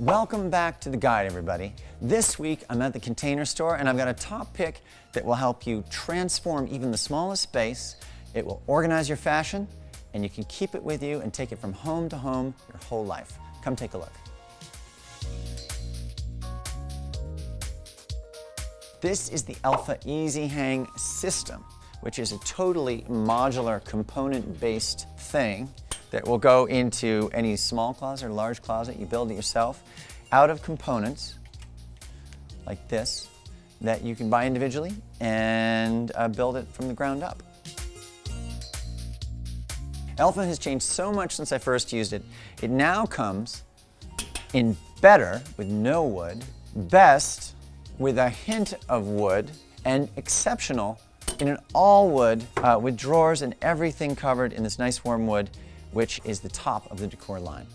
Welcome back to the guide, everybody. This week I'm at the Container Store and I've got a top pick that will help you transform even the smallest space. It will organize your fashion and you can keep it with you and take it from home to home your whole life. Come take a look. This is the Elfa Easy Hang system, which is a totally modular component-based thing that will go into any small closet or large closet. You build it yourself out of components like this that you can buy individually and build it from the ground up. Elfa has changed so much since I first used it. It now comes in better with no wood, best with a hint of wood, and exceptional in an all wood with drawers and everything covered in this nice warm wood, which is the top of the Decor line.